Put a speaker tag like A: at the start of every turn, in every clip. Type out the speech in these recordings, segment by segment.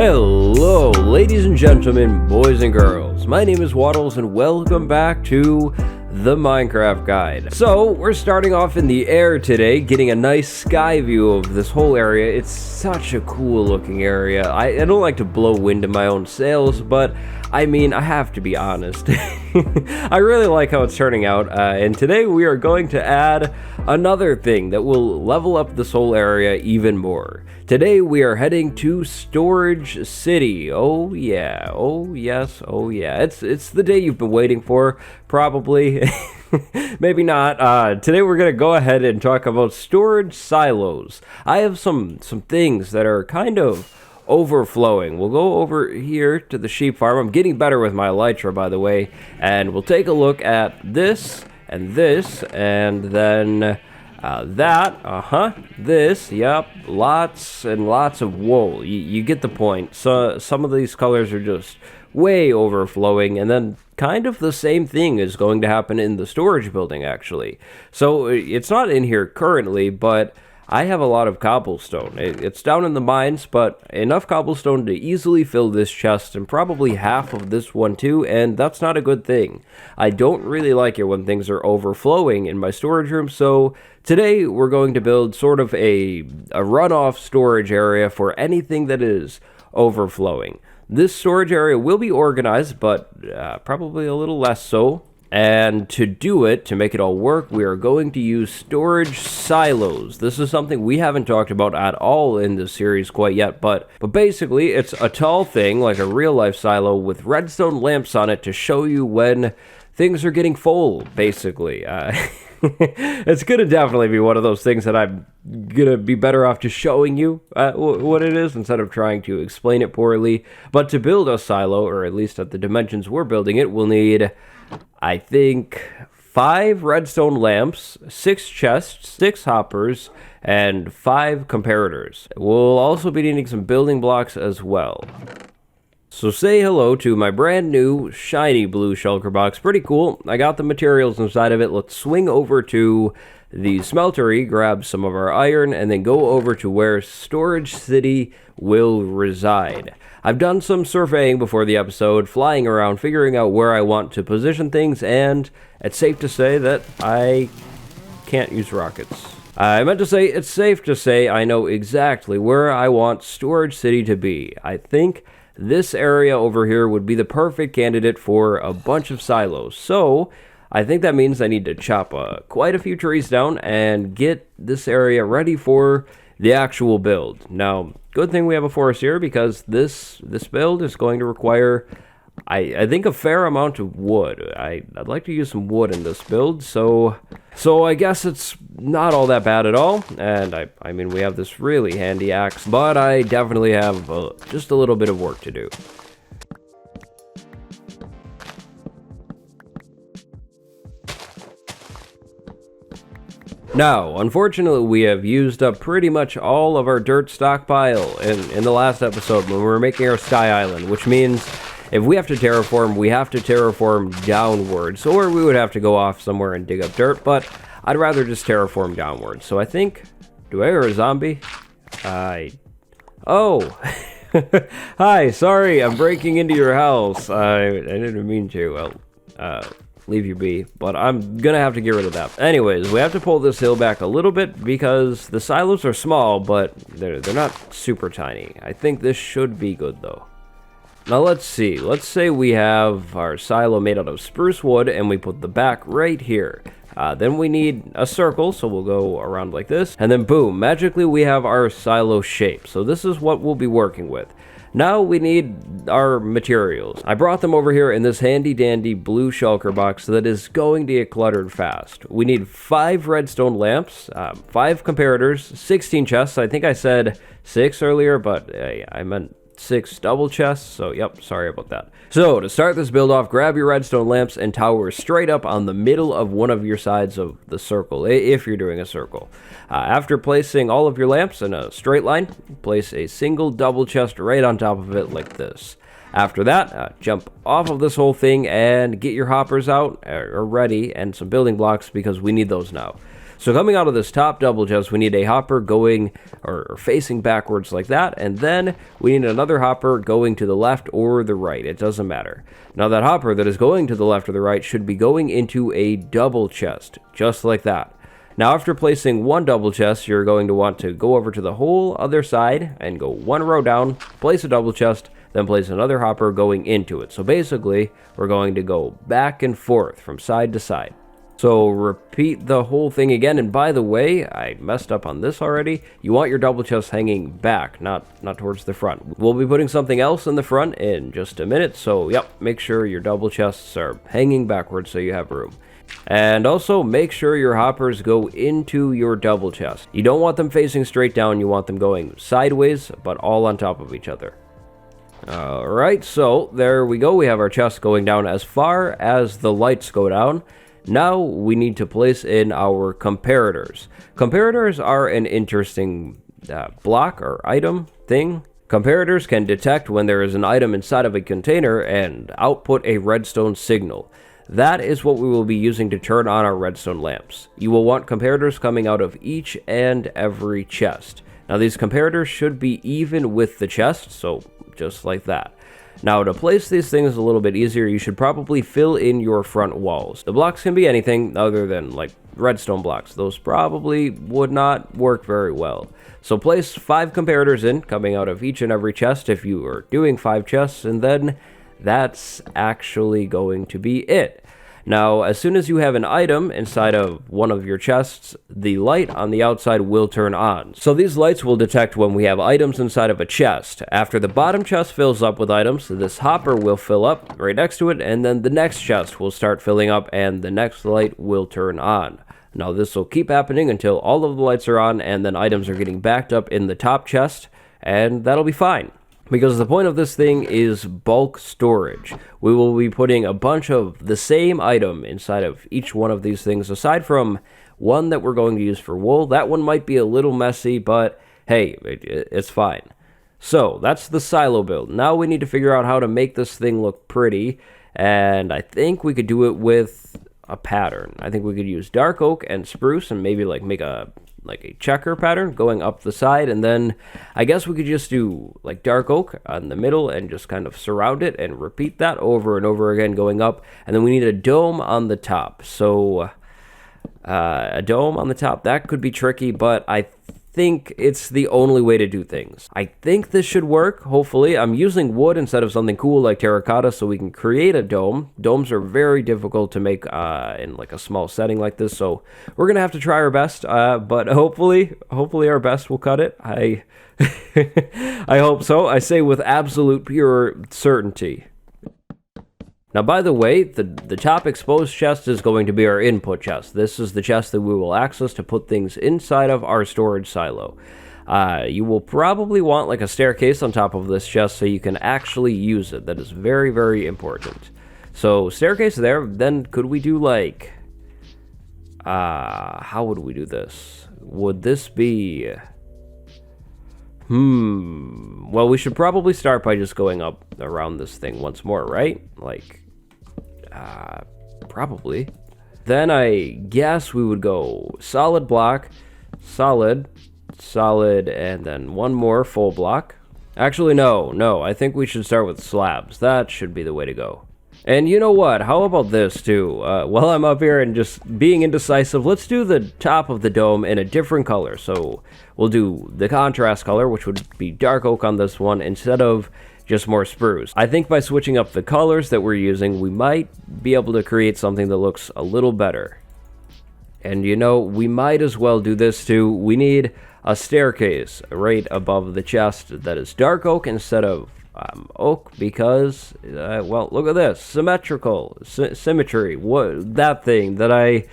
A: Hello, ladies and gentlemen, boys and girls. My name is Wattles, and welcome back to the Minecraft Guide. So, we're starting off in the air today, getting a nice sky view of this whole area. It's such a cool looking area. I don't like to blow wind in my own sails, but I mean, I have to be honest. I really like how it's turning out, and today we are going to add another thing that will level up this whole area even more. Today we are heading to Storage City. Oh yeah, oh yes, oh yeah. It's the day you've been waiting for, probably. Maybe not. Today we're gonna go ahead and talk about storage silos. I have some things that are kind of overflowing. We'll go over here to the sheep farm. I'm getting better with my elytra, by the way, and we'll take a look at this and this, and then this, yep, lots and lots of wool. You get the point. So some of these colors are just way overflowing, and then kind of the same thing is going to happen in the storage building, actually. So it's not in here currently, but I have a lot of cobblestone. It's down in the mines, but enough cobblestone to easily fill this chest and probably half of this one too, and that's not a good thing. I don't really like it when things are overflowing in my storage room, so today we're going to build sort of a runoff storage area for anything that is overflowing. This storage area will be organized, but probably a little less so. And to do it, to make it all work, we are going to use storage silos. This is something we haven't talked about at all in this series quite yet, but basically it's a tall thing, like a real-life silo, with redstone lamps on it to show you when things are getting full, basically. It's gonna definitely be one of those things that I'm gonna be better off just showing you what it is instead of trying to explain it poorly. But to build a silo, or at least at the dimensions we're building it, we'll need, I think, 5 redstone lamps, 6 chests, 6 hoppers, and 5 comparators. We'll also be needing some building blocks as well. So say hello to my brand new shiny blue shulker box. Pretty cool. I got the materials inside of it. Let's swing over to the smeltery, grab some of our iron, and then go over to where Storage City will reside. I've done some surveying before the episode, flying around, figuring out where I want to position things, and it's safe to say that I can't use rockets. I meant to say it's safe to say I know exactly where I want Storage City to be. I think this area over here would be the perfect candidate for a bunch of silos. So I think that means I need to chop quite a few trees down and get this area ready for the actual build. Now, good thing we have a forest here, because this build is going to require, I think, a fair amount of wood. I'd like to use some wood in this build, so I guess it's not all that bad at all. And I mean, we have this really handy axe, but I definitely have just a little bit of work to do. Now, unfortunately, we have used up pretty much all of our dirt stockpile in the last episode when we were making our sky island, which means if we have to terraform, we have to terraform downwards, or we would have to go off somewhere and dig up dirt, but I'd rather just terraform downwards. So I think, do I hear a zombie? Oh! Hi, sorry, I'm breaking into your house. I didn't mean to. Well, leave you be, but I'm gonna have to get rid of that. Anyways, we have to pull this hill back a little bit because the silos are small, but they're not super tiny. I think this should be good though. Now let's see, let's say we have our silo made out of spruce wood and we put the back right here. Then we need a circle, so we'll go around like this, and then boom, magically we have our silo shape. So this is what we'll be working with. Now we need our materials. I brought them over here in this handy dandy blue shulker box that is going to get cluttered fast. We need 5 redstone lamps, 5 comparators, 16 chests. I think I said 6 earlier, but I meant 6 double chests, so yep, sorry about that. So to start this build off, grab your redstone lamps and tower straight up on the middle of one of your sides of the circle, if you're doing a circle. After placing all of your lamps in a straight line, place a single double chest right on top of it like this. After that, jump off of this whole thing and get your hoppers out, or ready, and some building blocks because we need those now. So coming out of this top double chest, we need a hopper going or facing backwards like that, and then we need another hopper going to the left or the right. It doesn't matter. Now that hopper that is going to the left or the right should be going into a double chest, just like that. Now after placing one double chest, you're going to want to go over to the whole other side and go one row down, place a double chest, then place another hopper going into it. So basically, we're going to go back and forth from side to side. So repeat the whole thing again, and by the way, I messed up on this already. You want your double chest hanging back, not towards the front. We'll be putting something else in the front in just a minute, so yep, make sure your double chests are hanging backwards so you have room. And also, make sure your hoppers go into your double chest. You don't want them facing straight down, you want them going sideways, but all on top of each other. Alright, so there we go. We have our chest going down as far as the lights go down. Now we need to place in our comparators. Comparators are an interesting block or item thing. Comparators can detect when there is an item inside of a container and output a redstone signal. That is what we will be using to turn on our redstone lamps. You will want comparators coming out of each and every chest. Now these comparators should be even with the chest, so just like that. Now to place these things a little bit easier, you should probably fill in your front walls. The blocks can be anything other than like redstone blocks. Those probably would not work very well. So place 5 comparators in, coming out of each and every chest if you are doing 5 chests, and then that's actually going to be it. Now, as soon as you have an item inside of one of your chests, the light on the outside will turn on. So these lights will detect when we have items inside of a chest. After the bottom chest fills up with items, this hopper will fill up right next to it, and then the next chest will start filling up and the next light will turn on. Now this will keep happening until all of the lights are on and then items are getting backed up in the top chest, and that'll be fine. Because the point of this thing is bulk storage. We will be putting a bunch of the same item inside of each one of these things, aside from one that we're going to use for wool. That one might be a little messy, but hey, it's fine. So that's the silo build. Now we need to figure out how to make this thing look pretty, and I think we could do it with a pattern. I think we could use dark oak and spruce and maybe like make a checker pattern going up the side, and then I guess we could just do like dark oak on the middle and just kind of surround it and repeat that over and over again going up, and then we need a dome on the top. So a dome on the top, that could be tricky, but I think it's the only way to do things. I think this should work, hopefully. I'm using wood instead of something cool like terracotta so we can create a dome. Domes are very difficult to make in like a small setting like this, so we're gonna have to try our best, but hopefully our best will cut it. I hope so. I say with absolute pure certainty. Now, by the way, the top exposed chest is going to be our input chest. This is the chest that we will access to put things inside of our storage silo. You will probably want like a staircase on top of this chest so you can actually use it. That is very, very important. So, staircase there, then could we do like... how would we do this? Would this be... Well, we should probably start by just going up around this thing once more, right? Like, probably. Then I guess we would go solid block, solid, and then one more full block. Actually, no, I think we should start with slabs. That should be the way to go. And you know what? How about this, too? While I'm up here and just being indecisive, let's do the top of the dome in a different color. So we'll do the contrast color, which would be dark oak on this one, instead of just more spruce. I think by switching up the colors that we're using, we might be able to create something that looks a little better. And you know, we might as well do this, too. We need a staircase right above the chest that is dark oak instead of oak, because well, look at this, symmetry, what that thing that I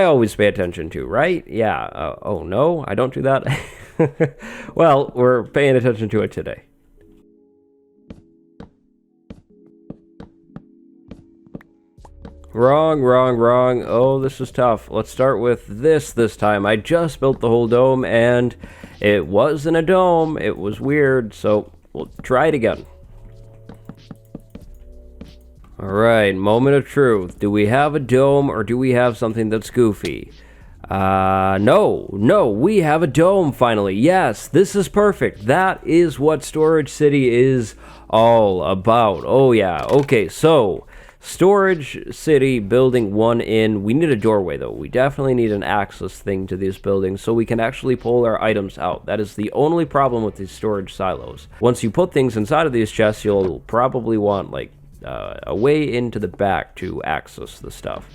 A: always pay attention to, right? Yeah. Oh no, I don't do that. Well, we're paying attention to it today. Wrong. Oh, this is tough. Let's start with this time. I just built the whole dome and it wasn't a dome. It was weird, so we'll try it again. Alright, moment of truth. Do we have a dome or do we have something that's goofy? No, we have a dome finally. Yes, this is perfect. That is what Storage City is all about. Oh yeah, okay, so Storage City building 1 in. We need a doorway though. We definitely need an access thing to these buildings so we can actually pull our items out. That is the only problem with these storage silos. Once you put things inside of these chests, you'll probably want like a way into the back to access the stuff.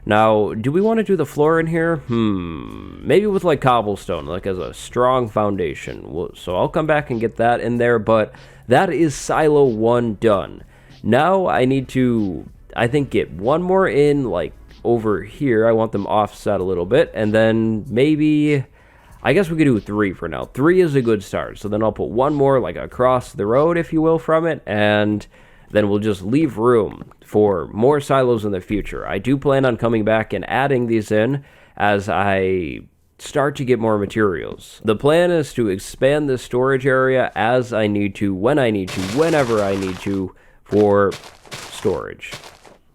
A: Now, do we want to do the floor in here? Maybe with like cobblestone, like as a strong foundation. So I'll come back and get that in there, but that is silo 1 done. Now I need to, I think, get one more in like over here. I want them offset a little bit, and then maybe, I guess we could do 3 for now. 3 is a good start. So then I'll put one more like across the road, if you will, from it, and then we'll just leave room for more silos in the future. I do plan on coming back and adding these in as I start to get more materials. The plan is to expand this storage area as I need to, when I need to, whenever I need to, for storage.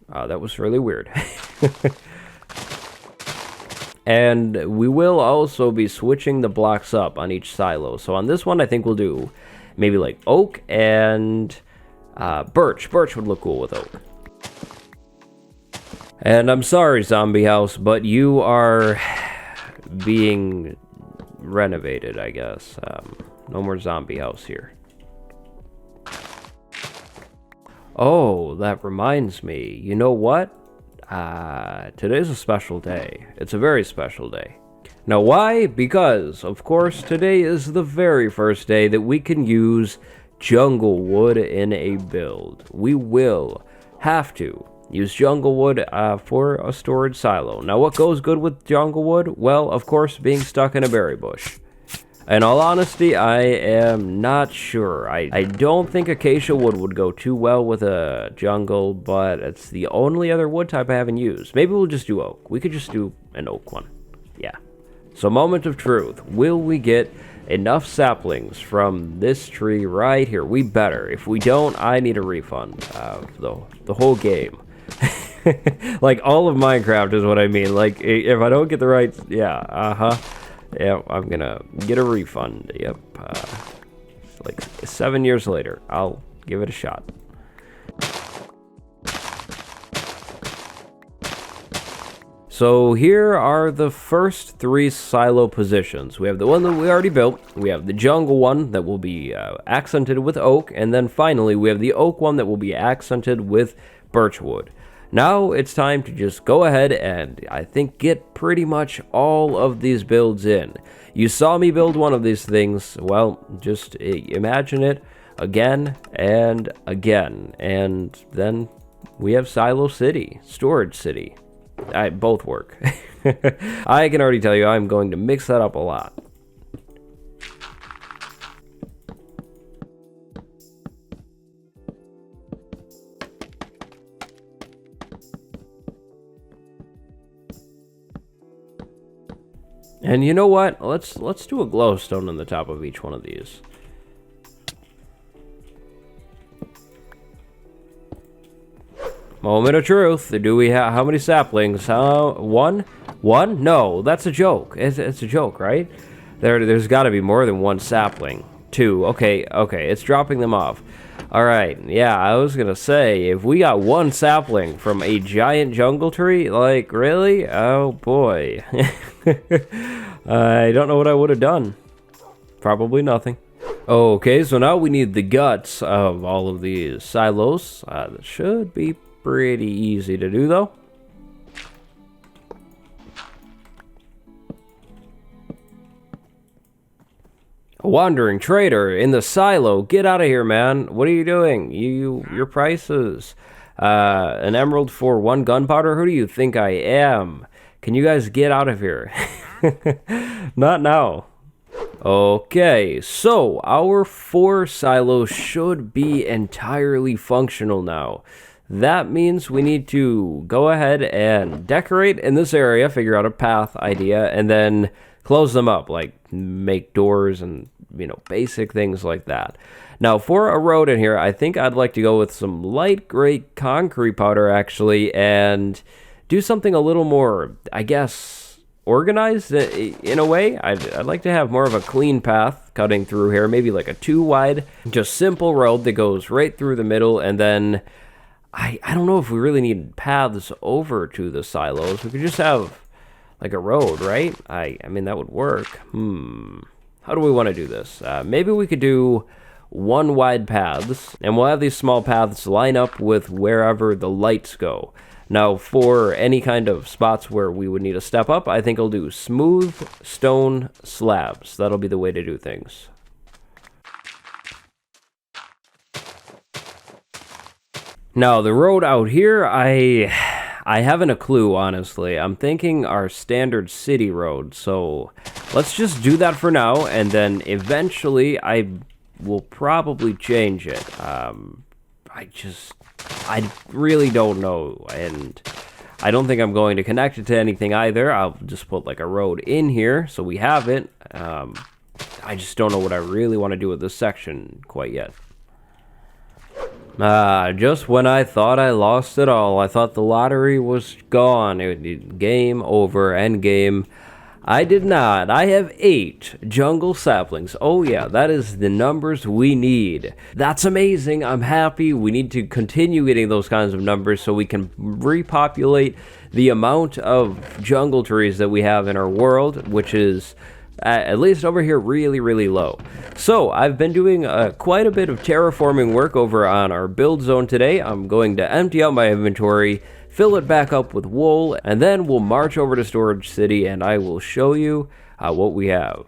A: That was really weird. And we will also be switching the blocks up on each silo. So on this one, I think we'll do maybe like oak and birch. Birch would look cool with oak. And I'm sorry, zombie house, but you are being renovated, I guess. No more zombie house here. Oh, that reminds me. You know what? Today's a special day. It's a very special day. Now, why? Because, of course, today is the very first day that we can use jungle wood in a build. We will have to use jungle wood for a storage silo. Now, what goes good with jungle wood? Well, of course, being stuck in a berry bush. In all honesty, I am not sure. I don't think acacia wood would go too well with a jungle, but it's the only other wood type I haven't used. Maybe we'll just do oak. We could just do an oak one. Yeah. So, moment of truth. Will we get enough saplings from this tree right here? We better. If we don't, I need a refund. The whole game. Like, all of Minecraft is what I mean. Like, if I don't get the right... Yeah, yeah, I'm gonna get a refund. Yep. Like 7 years later, I'll give it a shot. So here are the first 3 silo positions. We have the one that we already built. We have the jungle one that will be accented with oak. And then finally, we have the oak one that will be accented with birch wood. Now it's time to just go ahead and, I think, get pretty much all of these builds in. You saw me build one of these things. Well, just imagine it again and again. And then we have Silo City, Storage City. Both work. I can already tell you I'm going to mix that up a lot. And you know what? Let's do a glowstone on the top of each one of these. Moment of truth. Do we have how many saplings? One? One? No, that's a joke. It's a joke, right? There's got to be more than 1 sapling. 2. Okay, it's dropping them off. All right. Yeah, I was gonna say if we got 1 sapling from a giant jungle tree, like really? Oh boy. I don't know what I would have done. Probably nothing. Okay, so now we need the guts of all of these silos. That should be pretty easy to do, though. A wandering trader in the silo. Get out of here, man. What are you doing? Your prices. An emerald for 1 gunpowder? Who do you think I am? Can you guys get out of here? Not now. Okay, so our 4 silos should be entirely functional now. That means we need to go ahead and decorate in this area, figure out a path idea, and then close them up, like make doors and, basic things like that. Now, for a road in here, I think I'd like to go with some light gray concrete powder, actually, and do something a little more, I guess, organized in a way. I'd like to have more of a clean path cutting through here, maybe like a 2 wide, just simple road that goes right through the middle, and then I don't know if we really need paths over to the silos. We could just have like a road, right? I mean, that would work. How do we want to do this? Maybe we could do 1 wide paths, and we'll have these small paths line up with wherever the lights go. Now, for any kind of spots where we would need to step up, I think I'll do smooth stone slabs. That'll be the way to do things. Now, the road out here, I haven't a clue, honestly. I'm thinking our standard city road, so let's just do that for now, and then eventually I will probably change it. I really don't know, and I don't think I'm going to connect it to anything either. I'll just put like a road in here, so we have it. I just don't know what I really want to do with this section quite yet. Just when I thought I lost it all, I thought the lottery was gone. Game over, end game. I did not. I have 8 jungle saplings. Oh yeah, that is the numbers we need. That's amazing. I'm happy. We need to continue getting those kinds of numbers so we can repopulate the amount of jungle trees that we have in our world, which is at least over here really, really low. So I've been doing quite a bit of terraforming work over on our build zone today. I'm going to empty out my inventory, fill it back up with wool, and then we'll march over to Storage City and I will show you what we have.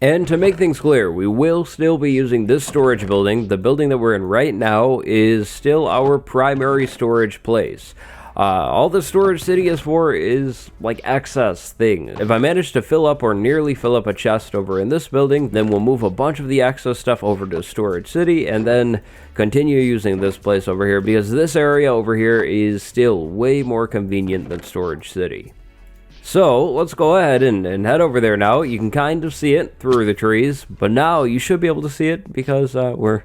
A: And to make things clear, we will still be using this storage building. The building that we're in right now is still our primary storage place. All the Storage City is for is like excess thing. If I manage to fill up or nearly fill up a chest over in this building, then we'll move a bunch of the excess stuff over to Storage City and then continue using this place over here because this area over here is still way more convenient than Storage City. So let's go ahead and head over there now. You can kind of see it through the trees, but now you should be able to see it because we're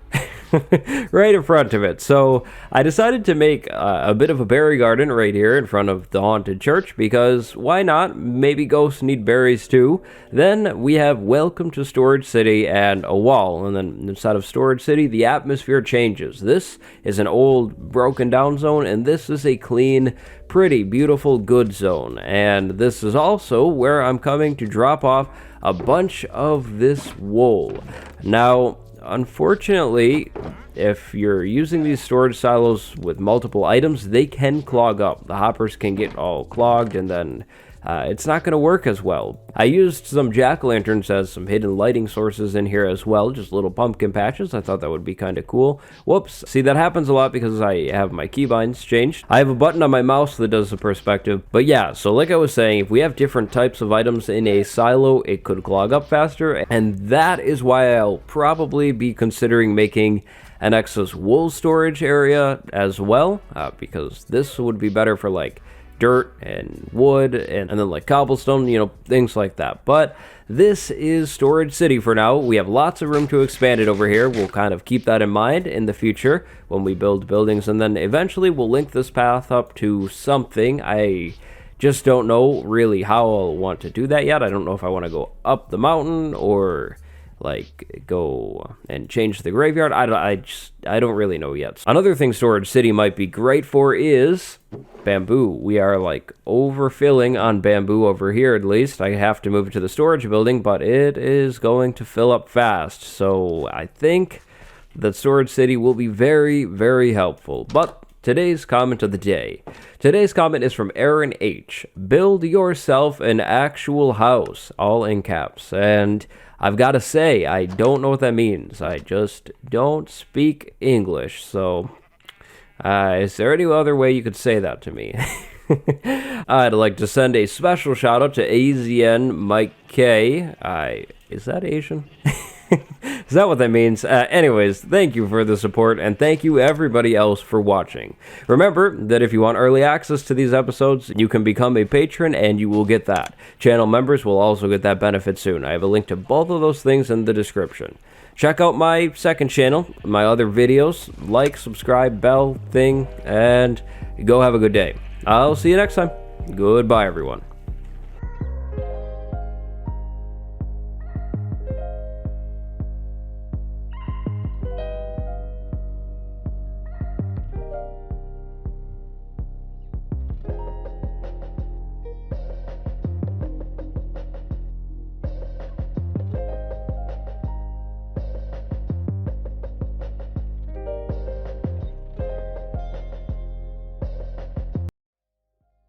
A: right in front of it. So I decided to make a bit of a berry garden right here in front of the haunted church because why not? Maybe ghosts need berries too. Then we have Welcome to Storage City and a wall, and then inside of Storage City the atmosphere changes. This is an old broken down zone and this is a clean, pretty beautiful good zone, and this is also where I'm coming to drop off a bunch of this wool. Now unfortunately, if you're using these storage silos with multiple items, they can clog up. The hoppers can get all clogged and then it's not going to work as well. I used some jack-o'-lanterns as some hidden lighting sources in here as well, just little pumpkin patches. I thought that would be kind of cool. Whoops. See, that happens a lot because I have my keybinds changed. I have a button on my mouse that does the perspective. But yeah, so like I was saying, if we have different types of items in a silo, it could clog up faster. And that is why I'll probably be considering making an excess wool storage area as well, because this would be better for like dirt and wood and then like cobblestone, you know, things like that. But this is Storage City for now. We have lots of room to expand it over here. We'll kind of keep that in mind in the future when we build buildings, and then eventually we'll link this path up to something. I just don't know really how I'll want to do that yet. I don't know if I want to go up the mountain or like go and change the graveyard. I don't really know yet. Another thing Storage City might be great for is bamboo. We are like overfilling on bamboo over here at least. I have to move it to the storage building, but it is going to fill up fast. So I think that Storage City will be very, very helpful. But today's comment of the day. Today's comment is from Aaron H. Build yourself an actual house, all in caps. And I've got to say, I don't know what that means. I just don't speak English. So, is there any other way you could say that to me? I'd like to send a special shout out to AZN Mike K. Is that Asian? Is that what that means? Anyways, thank you for the support, and thank you everybody else for watching. Remember that if you want early access to these episodes, you can become a patron and you will get that. Channel members will also get that benefit soon. I have a link to both of those things in the description. Check out my second channel, my other videos, like, subscribe, bell thing, and go have a good day. I'll see you next time. Goodbye, everyone.